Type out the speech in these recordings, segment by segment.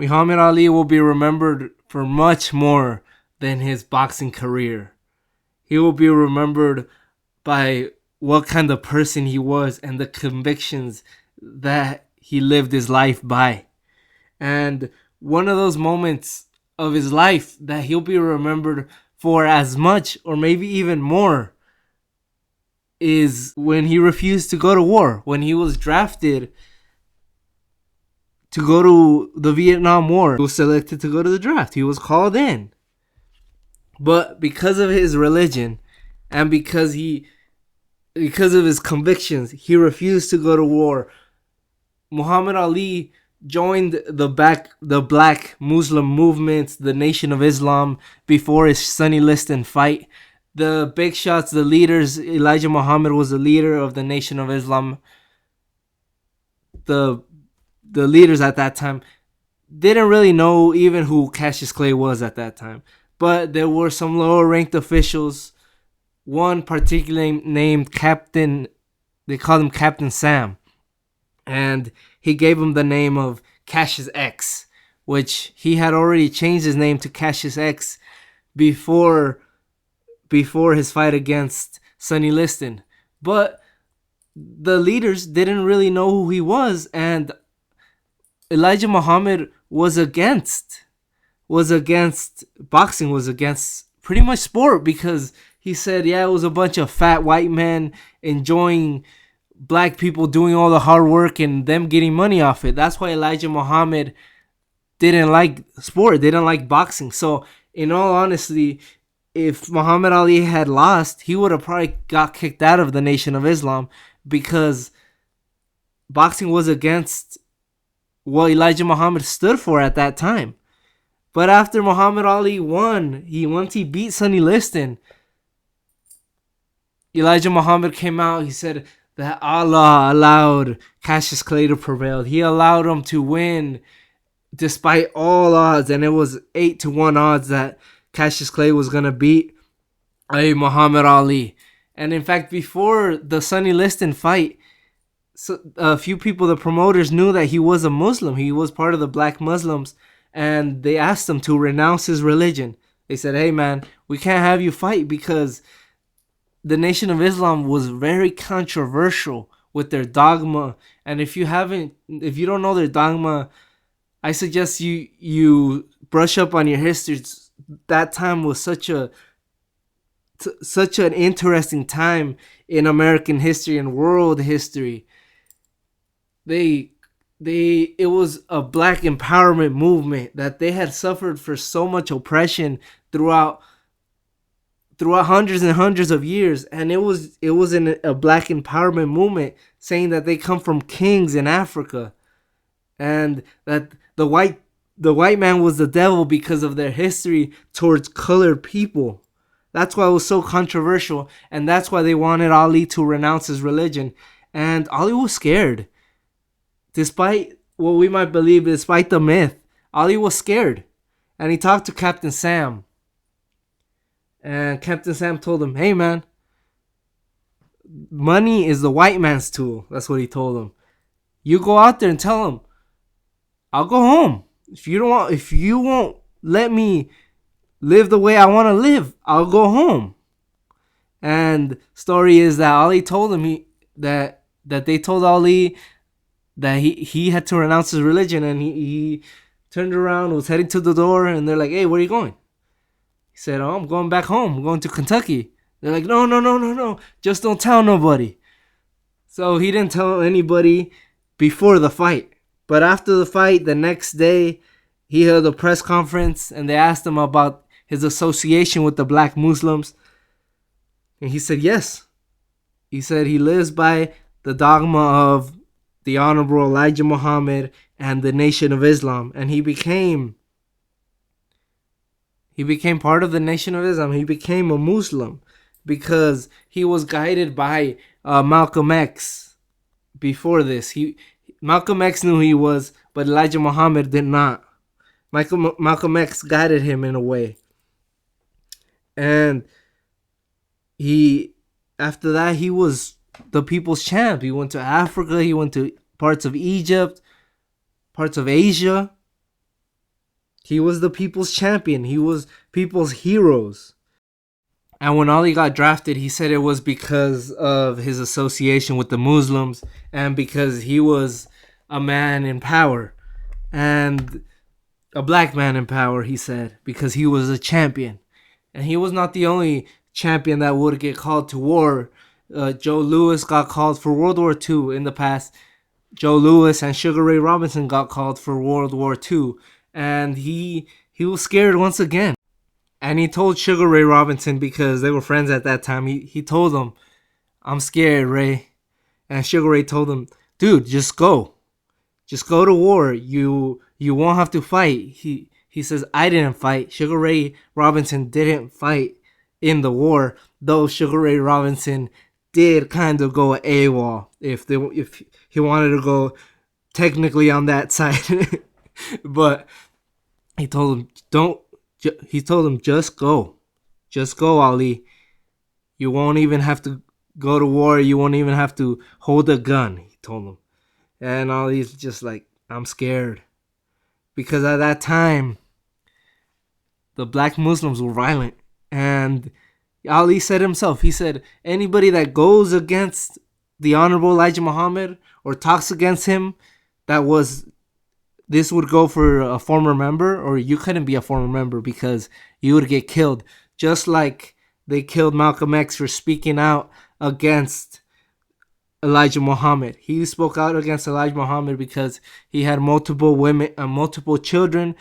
Muhammad Ali will be remembered for much more than his boxing career. He will be remembered by what kind of person he was and the convictions that he lived his life by. And one of those moments of his life that he'll be remembered for as much or maybe even more is when he refused to go to war, when he was drafted to go to the Vietnam War. He was selected to go to the draft. He was called in. But because of his religion and because of his convictions, he refused to go to war. Muhammad Ali joined the black Muslim movement, the Nation of Islam, before his Sonny Liston fight. The big shots, the leaders, Elijah Muhammad was the leader of the Nation of Islam. The leaders at that time didn't really know even who Cassius Clay was at that time. But there were some lower ranked officials. One particularly named Captain, they called him Captain Sam. And he gave him the name of Cassius X, which he had already changed his name to Cassius X before his fight against Sonny Liston. But the leaders didn't really know who he was, and Elijah Muhammad was against boxing, was against pretty much sport, because he said, yeah, it was a bunch of fat white men enjoying black people doing all the hard work and them getting money off it. That's why Elijah Muhammad didn't like sport, didn't like boxing. So in all honesty, if Muhammad Ali had lost, he would have probably got kicked out of the Nation of Islam, because boxing was against what Elijah Muhammad stood for at that time. But after Muhammad Ali won, once he beat Sonny Liston, Elijah Muhammad came out. He said that Allah allowed Cassius Clay to prevail. He allowed him to win despite all odds, and it was 8-1 odds that Cassius Clay was gonna beat Muhammad Ali. And in fact, before the Sonny Liston fight, so a few people, the promoters, knew that he was a Muslim. He was part of the black Muslims, and they asked him to renounce his religion. They said, hey man, we can't have you fight, because the Nation of Islam was very controversial with their dogma. And if you don't know their dogma, I suggest you brush up on your history. That time was such an interesting time in American history and world history. It was a black empowerment movement that they had suffered for so much oppression throughout hundreds and hundreds of years, and it was in a black empowerment movement saying that they come from kings in Africa, and that the white man was the devil because of their history towards colored people. That's why it was so controversial, and that's why they wanted Ali to renounce his religion. And Ali was scared. Despite what we might believe, despite the myth, Ali was scared. And he talked to Captain Sam. And Captain Sam told him, hey man, money is the white man's tool. That's what he told him. You go out there and tell him, I'll go home. If you won't let me live the way I want to live, I'll go home. And story is that Ali told him that they told Ali that he had to renounce his religion, and he turned around, was heading to the door, and they're like, hey, where are you going? He said, oh, I'm going back home. I'm going to Kentucky. They're like, no. Just don't tell nobody. So he didn't tell anybody before the fight. But after the fight, the next day, he held a press conference, and they asked him about his association with the black Muslims. And he said, yes. He said he lives by the dogma of the Honorable Elijah Muhammad and the Nation of Islam. And he became part of the Nation of Islam. He became a Muslim because he was guided by Malcolm X before this. Malcolm X knew who he was, but Elijah Muhammad did not. Malcolm X guided him in a way. And after that, he was the people's champ. He went to Africa. He went to parts of Egypt, parts of Asia. He was the people's champion. He was people's heroes. And when Ali got drafted, he said it was because of his association with the Muslims and because he was a man in power. And a black man in power, he said, because he was a champion. And he was not the only champion that would get called to war. Joe Louis got called for World War II in the past. Joe Louis and Sugar Ray Robinson got called for World War II. And he was scared once again. And he told Sugar Ray Robinson, because they were friends at that time, he told him, I'm scared, Ray. And Sugar Ray told him, dude, just go. Just go to war. You won't have to fight. He says, I didn't fight. Sugar Ray Robinson didn't fight in the war, though Sugar Ray Robinson did kind of go AWOL if he wanted to go technically on that side. But he told him, just go. Just go, Ali. You won't even have to go to war. You won't even have to hold a gun, he told him. And Ali's just like, I'm scared. Because at that time, the black Muslims were violent. And Ali said himself, he said, anybody that goes against the Honorable Elijah Muhammad or talks against him, this would go for a former member, or you couldn't be a former member because you would get killed. Just like they killed Malcolm X for speaking out against Elijah Muhammad. He spoke out against Elijah Muhammad because he had multiple children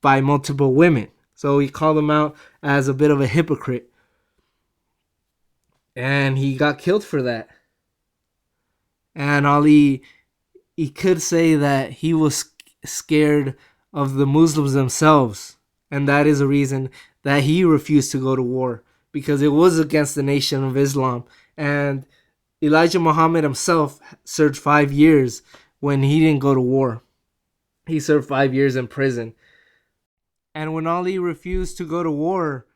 by multiple women. So he called him out as a bit of a hypocrite. And he got killed for that. And Ali, he could say that he was scared of the Muslims themselves. And that is a reason that he refused to go to war. Because it was against the Nation of Islam. And Elijah Muhammad himself served 5 years when he didn't go to war. He served 5 years in prison. And when Ali refused to go to war,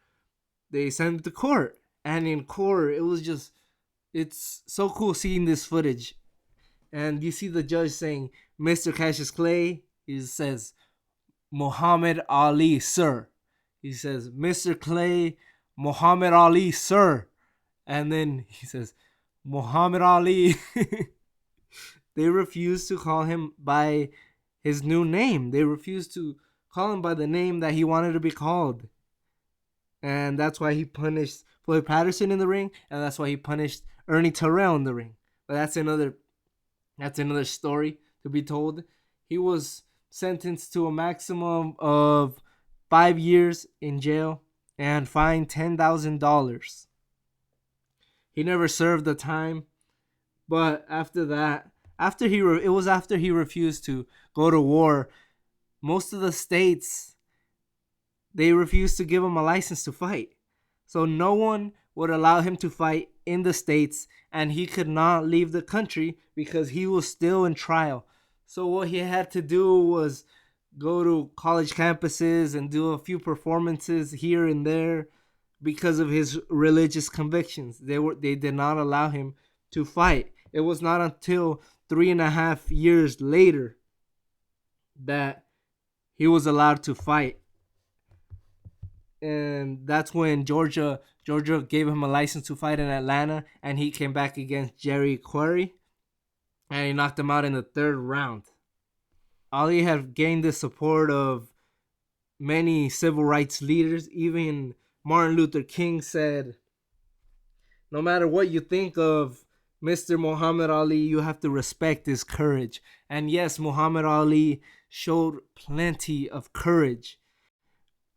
they sent him to court. And in court, it's so cool seeing this footage. And you see the judge saying, Mr. Cassius Clay. He says, Muhammad Ali, sir. He says, Mr. Clay, Muhammad Ali, sir. And then he says, Muhammad Ali. They refused to call him by his new name. They refused to call him by the name that he wanted to be called. And that's why he punished Floyd Patterson in the ring, and that's why he punished Ernie Terrell in the ring. But that's another story to be told. He was sentenced to a maximum of 5 years in jail and fined $10,000. He never served the time, but after he refused to go to war, most of the states, they refused to give him a license to fight. So no one would allow him to fight in the states, and he could not leave the country because he was still in trial. So what he had to do was go to college campuses and do a few performances here and there because of his religious convictions. They did not allow him to fight. It was not until 3.5 years later that he was allowed to fight. And that's when Georgia gave him a license to fight in Atlanta, and he came back against Jerry Quarry, and he knocked him out in the 3rd round. Ali had gained the support of many civil rights leaders. Even Martin Luther King said, no matter what you think of Mr. Muhammad Ali, you have to respect his courage. And yes, Muhammad Ali showed plenty of courage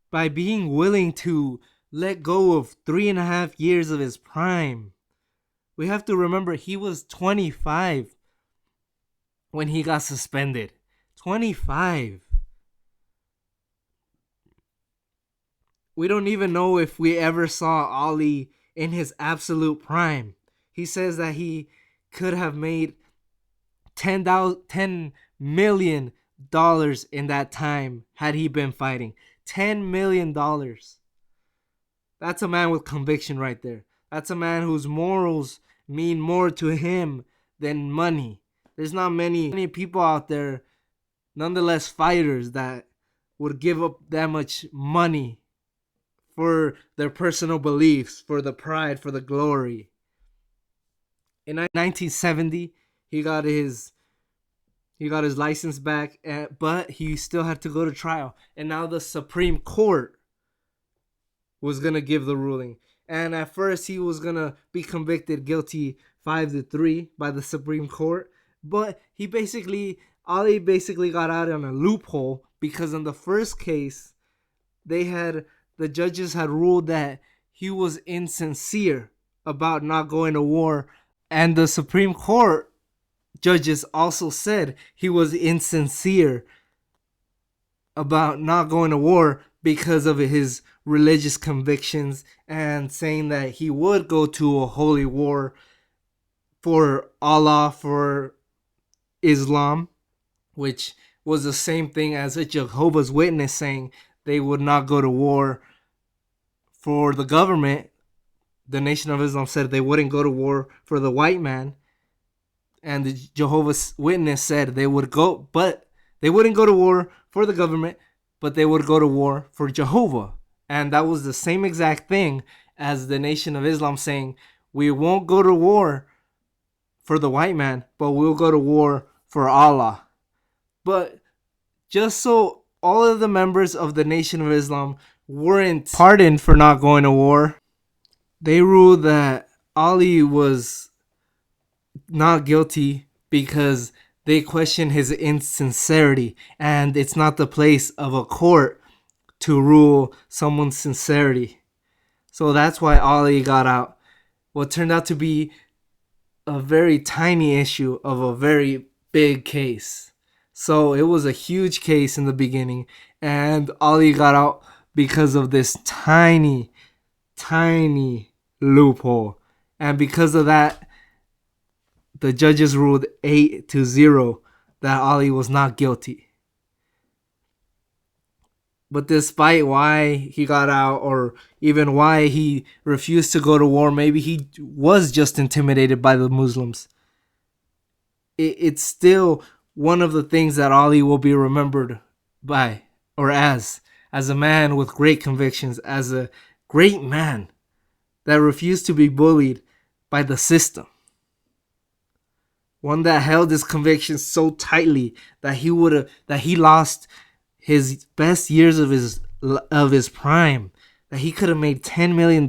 by being willing to let go of 3.5 years of his prime. We have to remember he was 25 when he got suspended. 25. We don't even know if we ever saw Ali in his absolute prime. He says that he could have made $10 million in that time had he been fighting. $10 million. That's a man with conviction right there. That's a man whose morals mean more to him than money. There's not many people out there, nonetheless fighters, that would give up that much money for their personal beliefs, for the pride, for the glory. In 1970, he got his license back, but he still had to go to trial. And now the Supreme Court was gonna give the ruling. And at first, he was gonna be convicted guilty 5-3 by the Supreme Court. But Ali basically got out on a loophole, because in the first case, the judges had ruled that he was insincere about not going to war, and the Supreme Court judges also said he was insincere about not going to war because of his religious convictions, and saying that he would go to a holy war for Allah, for Islam, which was the same thing as a Jehovah's Witness saying they would not go to war for the government. The Nation of Islam said they wouldn't go to war for the white man, and the Jehovah's Witness said they would go, but they wouldn't go to war for the government, but they would go to war for Jehovah. And that was the same exact thing as the Nation of Islam saying, we won't go to war for the white man, but we'll go to war for Allah. But just so all of the members of the Nation of Islam weren't pardoned for not going to war, they ruled that Ali was not guilty because they questioned his insincerity, and it's not the place of a court to rule someone's sincerity. So that's why Ali got out. What turned out to be a very tiny issue of a very big case. So it was a huge case in the beginning, and Ali got out because of this tiny loophole. And because of that, the judges ruled 8-0 that Ali was not guilty. But despite why he got out, or even why he refused to go to war, maybe he was just intimidated by the Muslims, it's still one of the things that Ali will be remembered by, or as a man with great convictions, as a great man that refused to be bullied by the system. One that held his convictions so tightly that he lost his best years of his prime, that he could have made $10 million.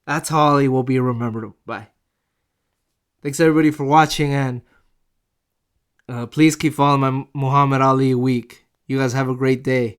That's how Ali will be remembered by. Thanks everybody for watching, and please keep following my Muhammad Ali week. You guys have a great day.